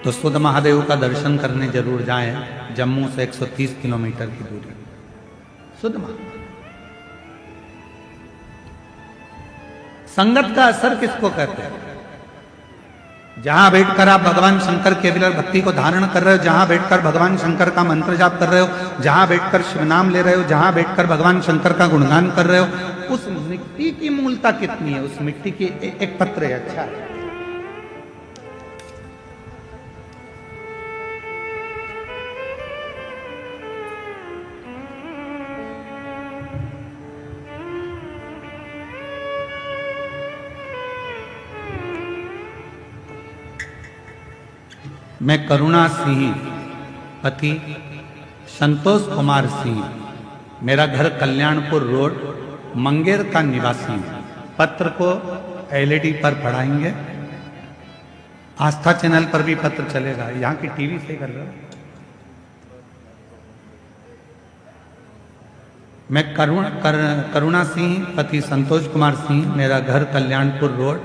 तो सुध महादेव का दर्शन करने जरूर जाएं। जम्मू से 130 किलोमीटर की दूरी सुध महादेव। संगत का असर किसको कहते हैं? जहां बैठकर आप भगवान शंकर के विलय भक्ति को धारण कर रहे हो, जहां बैठकर भगवान शंकर का मंत्र जाप कर रहे हो, जहां बैठकर शिव नाम ले रहे हो, जहां बैठकर भगवान शंकर का गुणगान कर रहे हो, उस मिट्टी की मूलता कितनी है? उस मिट्टी की एक पत्र है, अच्छा है। मैं करुणा सिंह, पति संतोष कुमार सिंह, मेरा घर कल्याणपुर रोड, मंगेर का निवासी हूं। पत्र को एलईडी पर पढ़ाएंगे, आस्था चैनल पर भी पत्र चलेगा। यहाँ की टीवी से कर रहा हूं। मैं करुणा सिंह, पति संतोष कुमार सिंह, मेरा घर कल्याणपुर रोड,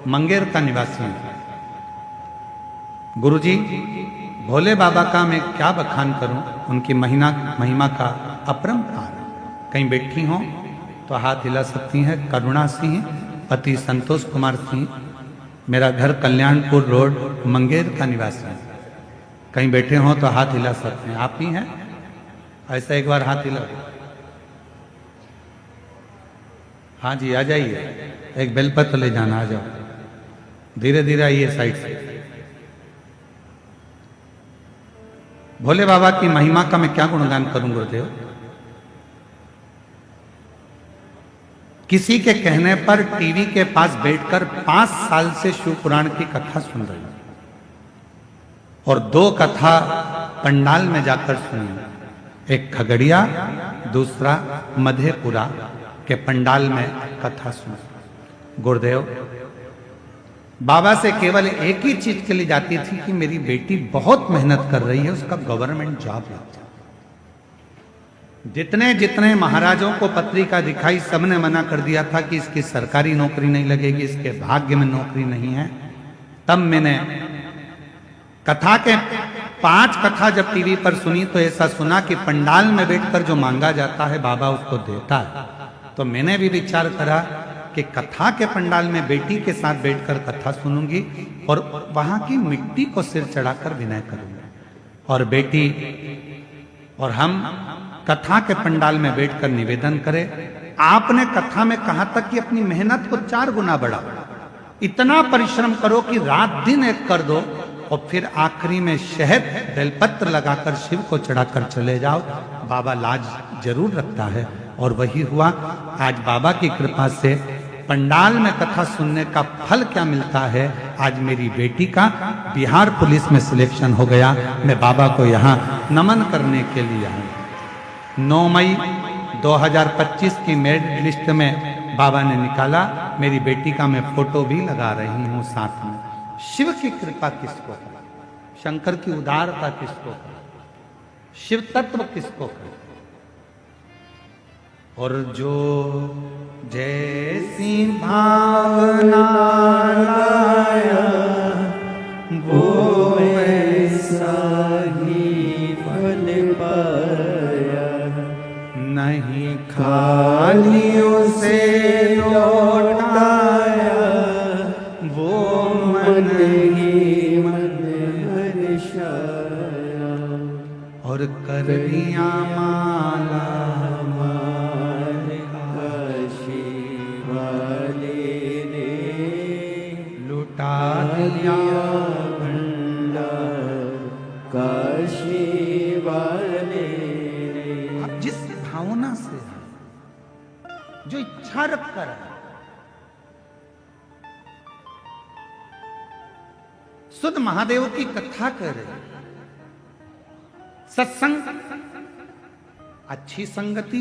मंगेर का निवासी हूं। गुरुजी, भोले बाबा का मैं क्या बखान करूं, उनकी महिमा का अपरंपार। कहीं बैठी हो तो हाथ हिला सकती हैं। करुणा सिंह, पति संतोष कुमार सिंह, मेरा घर कल्याणपुर रोड, मंगेर का निवासी है। कहीं बैठे हो तो हाथ हिला सकते हैं। आप ही हैं? ऐसा एक बार हाथ हिला। हाँ जी, आ जाइए। एक बेलपत्र ले जाना, आ जाओ। धीरे धीरे आइए साइड से। भोले बाबा की महिमा का मैं क्या गुणगान करूं गुरुदेव? किसी के कहने पर टीवी के पास बैठकर 5 साल से शिव पुराण की कथा सुन रही हूं और 2 कथा पंडाल में जाकर सुनी। एक खगड़िया, दूसरा मधेपुरा के पंडाल में कथा सुनी। गुरुदेव, बाबा से केवल एक ही चीज के लिए जाती थी कि मेरी बेटी बहुत मेहनत कर रही है, उसका गवर्नमेंट जॉब लग जाए। जितने जितने महाराजों को पत्रिका दिखाई, सबने मना कर दिया था कि इसकी सरकारी नौकरी नहीं लगेगी, इसके भाग्य में नौकरी नहीं है। तब मैंने कथा के 5 कथा जब टीवी पर सुनी तो ऐसा सुना कि पंडाल में बैठकर जो मांगा जाता है बाबा उसको देता है। तो मैंने भी विचार करा कि कथा के पंडाल में बेटी के साथ बैठकर कथा सुनूंगी और वहां की मिट्टी को सिर चढ़ाकर विनय करूंगी। और बेटी और हम कथा के पंडाल में बैठकर निवेदन करें। आपने कथा में कहा तक कि अपनी मेहनत को 4 गुना बढ़ाओ, इतना परिश्रम करो कि रात दिन एक कर दो और फिर आखिरी में शहद बेलपत्र लगाकर शिव को चढ़ाकर चले जाओ। बाबा लाज जरूर रखता है और वही हुआ। आज बाबा की कृपा से पंडाल में कथा सुनने का फल क्या मिलता है आज मेरी बेटी का बिहार पुलिस में सिलेक्शन हो गया। मैं बाबा को यहाँ नमन करने के लिए आया। 9 मई 2025 की मेरिट लिस्ट में बाबा ने निकाला, मेरी बेटी का मैं फोटो भी लगा रही हूँ साथ में। शिव की कृपा किसको करे, शंकर की उदारता किसको करे, शिव तत्व किसको करे। और जो जैसी भावना लाया वो ऐसा ही फल पाया, नहीं खाली उसे लौटाया, वो मन ही मन हर्षाया। और कर दिया माला काशी वाले ने लुटा दिया भंडार, काशी वाले ने। आप जिस भावना से जो इच्छा रख कर शुद्ध महादेव की कथा कर रहे, सत्संग, अच्छी संगति,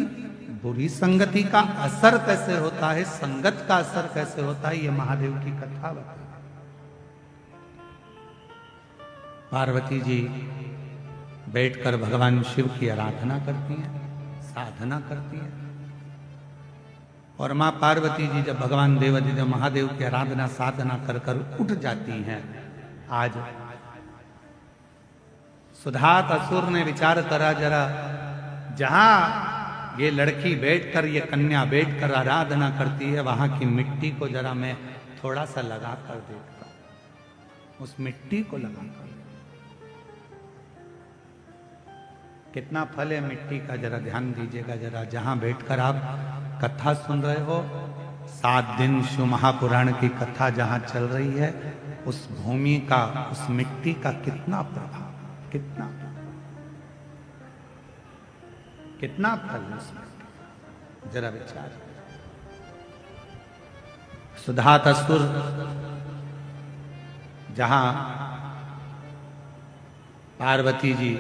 बुरी संगति का असर कैसे होता है, संगत का असर कैसे होता है, ये महादेव की कथा बताती। पार्वती जी बैठकर भगवान शिव की आराधना करती हैं, साधना करती हैं। और मां पार्वती जी जब भगवान देवाधिदेव महादेव की आराधना साधना कर कर उठ जाती हैं। आज सुधात असुर ने विचार करा, जरा जहां ये लड़की बैठकर, ये कन्या बैठकर आराधना करती है, वहां की मिट्टी को जरा मैं थोड़ा सा लगा कर देखता हूं। उस मिट्टी को लगा कर कितना फल है मिट्टी का, जरा ध्यान दीजिएगा। जरा जहां बैठकर आप कथा सुन रहे हो, 7 दिन शिव महापुराण की कथा जहां चल रही है, उस भूमि का, उस मिट्टी का कितना प्रभाव, कितना फल उसमें, जरा विचार। सुधात असुर जहां पार्वती जी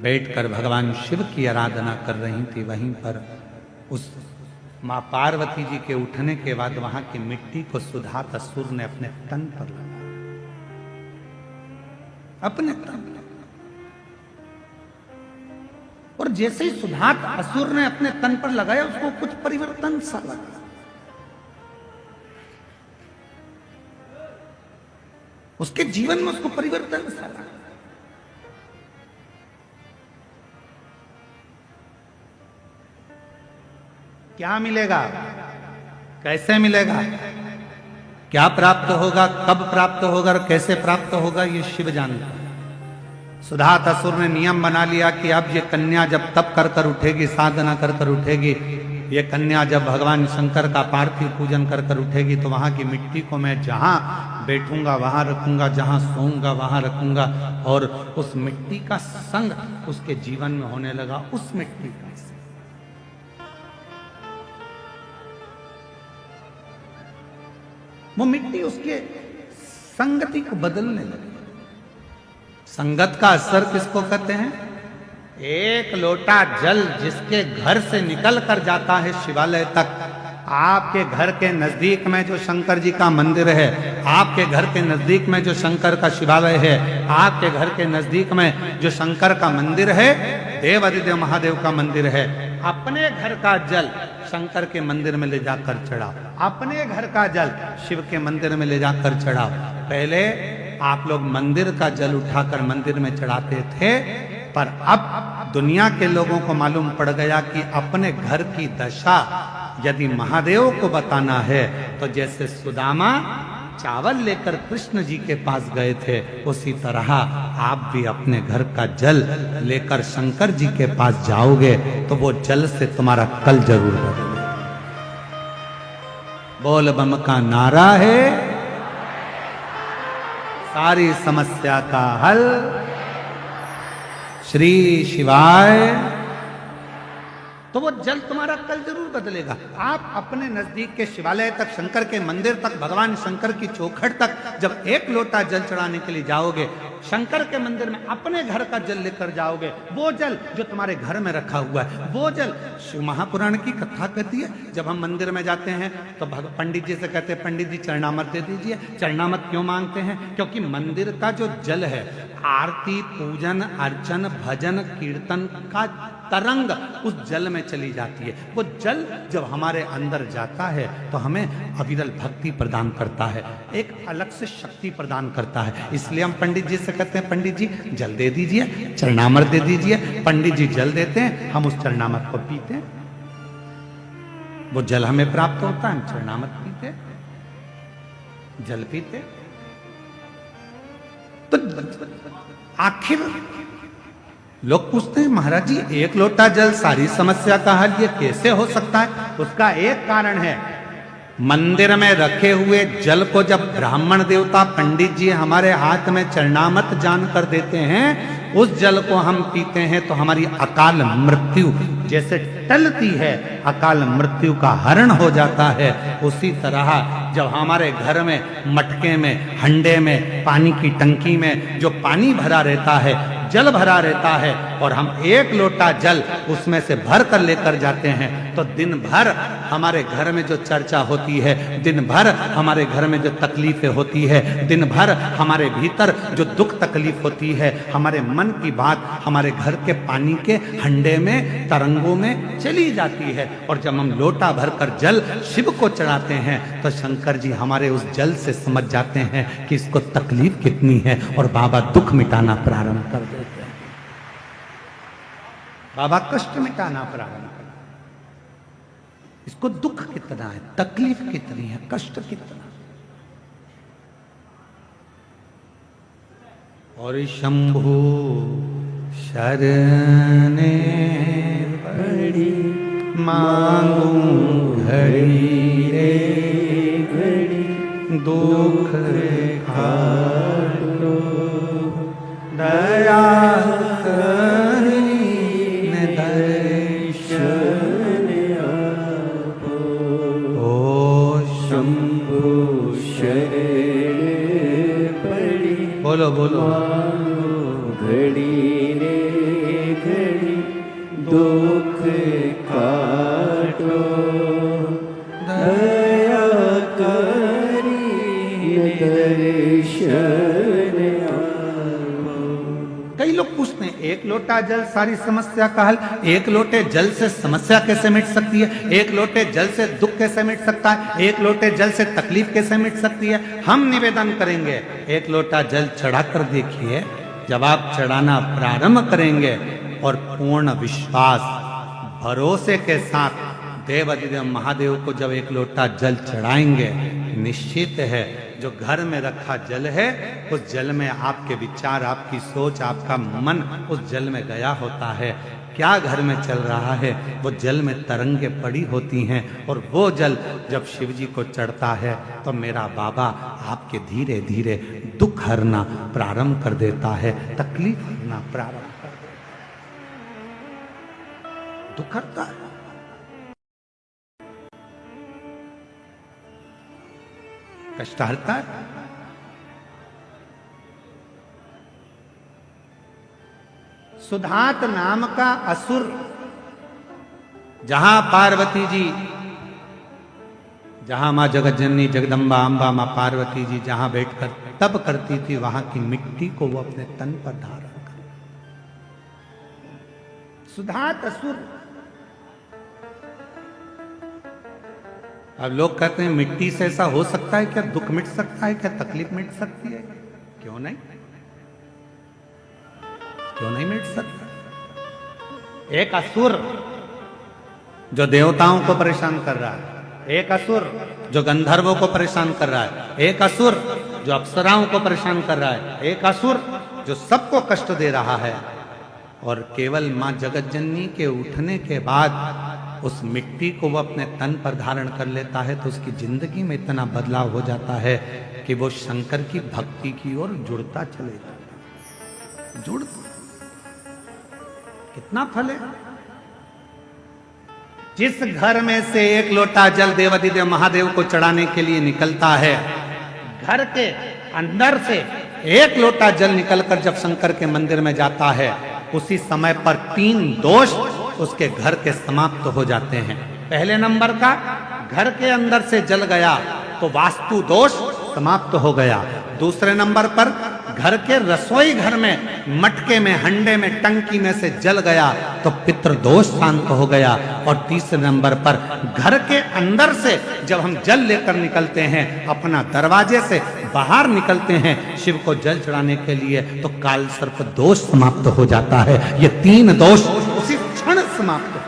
बैठकर भगवान शिव की आराधना कर रही थी, वहीं पर उस मां पार्वती जी के उठने के बाद वहां की मिट्टी को सुधात असुर ने अपने तन पर लगाया, अपने तन पर। और जैसे ही सुधात असुर ने अपने तन पर लगाया, उसको कुछ परिवर्तन सा लगा। उसके जीवन में उसको परिवर्तन सा लगा। क्या मिलेगा, कैसे मिलेगा, क्या प्राप्त होगा, कब प्राप्त होगा और कैसे प्राप्त होगा, ये शिव जानता है। सुधात असुर ने नियम बना लिया कि अब ये कन्या जब तप कर कर उठेगी, साधना कर कर उठेगी, ये कन्या जब भगवान शंकर का पार्थिव पूजन कर कर उठेगी, तो वहां की मिट्टी को मैं जहां बैठूंगा वहां रखूंगा, जहां सोऊंगा वहां रखूंगा। और उस मिट्टी का संग उसके जीवन में होने लगा। उस मिट्टी का वो मिट्टी उसके संगति को बदलने लगी। संगत का असर किसको कहते हैं? एक लोटा जल जिसके घर से निकल कर जाता है शिवालय तक, आपके घर के नजदीक में जो शंकर जी का मंदिर है, आपके घर के नजदीक में जो शंकर का शिवालय है, आपके घर के नजदीक में जो शंकर का मंदिर है, देवाधिदेव महादेव का मंदिर है, अपने घर का जल शंकर के मंदिर में ले जाकर चढ़ाओ, अपने घर का जल शिव के मंदिर में ले जाकर चढ़ाओ। पहले आप लोग मंदिर का जल उठाकर मंदिर में चढ़ाते थे, पर अब दुनिया के लोगों को मालूम पड़ गया कि अपने घर की दशा यदि महादेव को बताना है, तो जैसे सुदामा चावल लेकर कृष्ण जी के पास गए थे, उसी तरह आप भी अपने घर का जल लेकर शंकर जी के पास जाओगे तो वो जल से तुम्हारा कल जरूर बदलेगा। बोल बम का नारा है, सारी समस्या का हल श्री शिवाय। तो वो जल तुम्हारा कल जरूर बदलेगा। आप अपने नजदीक के शिवालय तक, शंकर के मंदिर तक, भगवान शंकर की चौखट तक जब एक लोटा जल चढ़ाने के लिए जाओगे, शंकर के मंदिर में अपने घर का जल लेकर जाओगे, वो जल जो तुम्हारे घर में रखा हुआ है, वो जल शिव महापुराण की कथा कहती है। जब हम मंदिर में जाते हैं तो पंडित जी से कहते हैं, पंडित जी चरणामत दे दीजिए। चरणामत क्यों मांगते हैं? क्योंकि मंदिर का जो जल है, आरती, पूजन, अर्चन, भजन, कीर्तन का तरंग उस जल में चली जाती है। वो जल जब हमारे अंदर जाता है तो हमें अविरल भक्ति प्रदान करता है, एक अलग से शक्ति प्रदान करता है। इसलिए हम पंडित जी से कहते हैं, पंडित जी जल दे दीजिए, चरणामृत दे दीजिए। पंडित जी जल देते हैं, हम उस चरणामृत को पीते हैं, वो जल हमें प्राप्त होता है, हम चरणामृत पीते, जल पीते। तो आखिर लोग पूछते हैं, महाराज जी एक लोटा जल सारी समस्या का हल, ये कैसे हो सकता है? उसका एक कारण है, मंदिर में रखे हुए जल को जब ब्राह्मण देवता पंडित जी हमारे हाथ में चरणामत जान कर देते हैं, उस जल को हम पीते हैं तो हमारी अकाल मृत्यु जैसे टलती है, अकाल मृत्यु का हरण हो जाता है। उसी तरह जब हमारे घर में मटके में, हंडे में, पानी की टंकी में जो पानी भरा रहता है, जल भरा रहता है, और हम एक लोटा जल उसमें से भर कर लेकर जाते हैं, तो दिन भर हमारे घर में जो चर्चा होती है, दिन भर हमारे घर में जो तकलीफें होती है, दिन भर हमारे भीतर जो दुख तकलीफ होती है, हमारे मन की बात हमारे घर के पानी के हंडे में, तरंगों में चली जाती है। और जब हम लोटा भरकर जल शिव को चढ़ाते हैं तो शंकर जी हमारे उस जल से समझ जाते हैं कि इसको तकलीफ कितनी है, और बाबा दुख मिटाना प्रारंभ कर देते हैं। बाबा कष्ट मिटाना प्रारंभ कर, इसको दुख कितना है, तकलीफ कितनी है, कष्ट कितना। और शंभु शरणे पड़ी मांगू घड़ी रे घड़ी, दुख खाटो दया करी दर्शन आपो। ओ शंभु शरण पड़ी, बोलो बोलो, घड़ी रे घड़ी दुख काटो दया करी दर्शन आपो। कई लोग पूछते हैं, एक लोटा जल सारी समस्या का हल, एक लोटे जल से समस्या कैसे मिट सकती है, एक लोटे जल से दुख कैसे मिट सकता है, एक लोटे जल से तकलीफ कैसे मिट सकती है? हम निवेदन करेंगे, एक लोटा जल चढ़ा कर देखिए। जब आप चढ़ाना प्रारंभ करेंगे और पूर्ण विश्वास, भरोसे के साथ देवाधिदेव महादेव को जब एक लोटा जल चढ़ाएंगे, निश्चित है जो घर में रखा जल है, उस जल में आपके विचार, आपकी सोच, आपका मन उस जल में गया होता है। क्या घर में चल रहा है, वो जल में तरंगे पड़ी होती हैं, और वो जल जब शिव जी को चढ़ता है तो मेरा बाबा आपके धीरे धीरे दुख हरना प्रारंभ कर देता है, तकलीफ हरना प्रारंभ कर देता है। दुख हरता है, कष्ट हरता है। सुधात नाम का असुर, जहां पार्वती जी, जहां मां जगतजननी जगदम्बा अम्बा मां पार्वती जी जहां बैठकर तप करती थी, वहां की मिट्टी को वो अपने तन पर धारण कर, सुधात असुर। अब लोग कहते हैं मिट्टी से ऐसा हो सकता है क्या, दुख मिट सकता है क्या, तकलीफ मिट सकती है? क्यों नहीं, क्यों नहीं मिट सकता? एक असुर जो देवताओं को परेशान कर रहा है, एक असुर जो गंधर्वों को परेशान कर रहा है, एक असुर जो अप्सराओं को परेशान कर रहा है, एक असुर जो सबको कष्ट दे रहा है, और केवल मां जगतजननी के उठने के बाद उस मिट्टी को वो अपने तन पर धारण कर लेता है, तो उसकी जिंदगी में इतना बदलाव हो जाता है कि वो शंकर की भक्ति की ओर जुड़ता चले जाता, जुड़ता। कितना फल है, जिस घर में से एक लोटा जल देवाधिदेव महादेव को चढ़ाने के लिए निकलता है, घर के अंदर से एक लोटा जल निकलकर जब शंकर के मंदिर में जाता है, उसी समय पर 3 दोष उसके घर के समाप्त हो जाते हैं। पहले नंबर का, घर के अंदर से जल गया तो वास्तु दोष समाप्त हो गया। दूसरे नंबर पर, घर के रसोई घर में मटके में, हंडे में, टंकी में से जल गया तो पितृदोष शांत हो गया। और तीसरे नंबर पर, घर के अंदर से जब हम जल लेकर निकलते हैं, अपना दरवाजे से बाहर निकलते हैं शिव को जल चढ़ाने के लिए, तो काल सर्प दोष समाप्त हो जाता है। ये 3 दोष उसी क्षण समाप्त हो,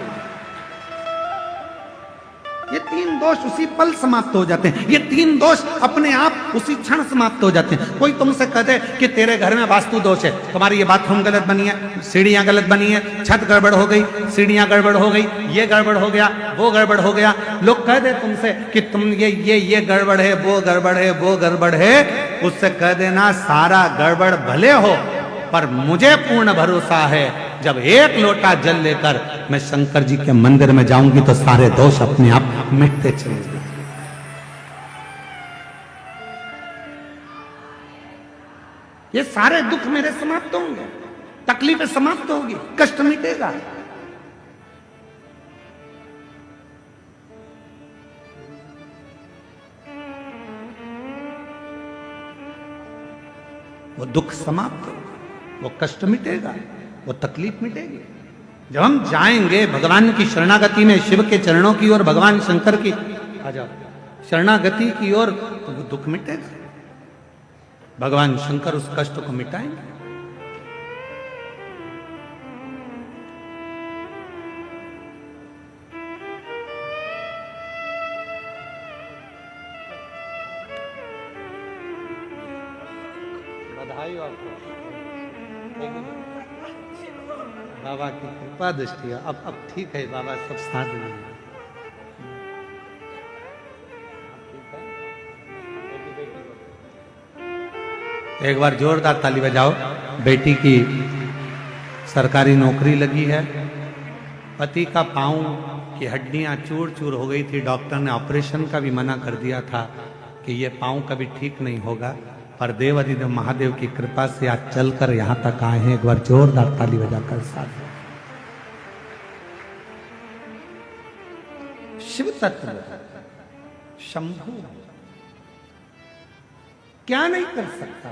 ये 3 दोष उसी पल समाप्त हो जाते हैं। ये 3 दोष अपने आप उसी क्षण समाप्त हो जाते हैं। कोई तुमसे कहते कि तेरे घर में वास्तु दोष है, तुम्हारी ये बाथरूम गलत बनी है, सीढ़ियां गलत बनी है, छत गड़बड़ हो गई, सीढ़ियां गड़बड़ हो गई, ये गड़बड़ हो गया, वो गड़बड़ हो गया। लोग कह दे तुमसे कि तुम ये गड़बड़ है, वो गड़बड़ है, वो गड़बड़ है, उससे कह देना सारा गड़बड़ भले हो, पर मुझे पूर्ण भरोसा है जब एक लोटा जल लेकर मैं शंकर जी के मंदिर में जाऊंगी तो सारे दोष अपने आप मिटते चले जाएंगे। ये सारे दुख मेरे समाप्त होंगे, तकलीफें समाप्त होगी, कष्ट मिटेगा। वो दुख समाप्त होगा, वो कष्ट मिटेगा, वो तकलीफ मिटेगी। जब हम जाएंगे भगवान की शरणागति में, शिव के चरणों की ओर, भगवान शंकर की आ जाओ शरणागति की ओर, तो वो दुख मिटेगा। भगवान शंकर उस कष्ट को मिटाएंगे। बधाई आपको, बाबा की कृपा दृष्टि है। अब ठीक है बाबा, सब साथ में हैं। एक बार जोरदार ताली बजाओ। बेटी की सरकारी नौकरी लगी है, पति का पांव की हड्डियां चूर चूर हो गई थी, डॉक्टर ने ऑपरेशन का भी मना कर दिया था कि ये पांव कभी ठीक नहीं होगा, पर देवाधिदेव महादेव की कृपा से आज चलकर यहां तक आए हैं। एक बार जोरदार ताली बजाकर साथ। शिव तत्व शंभु क्या नहीं कर सकता।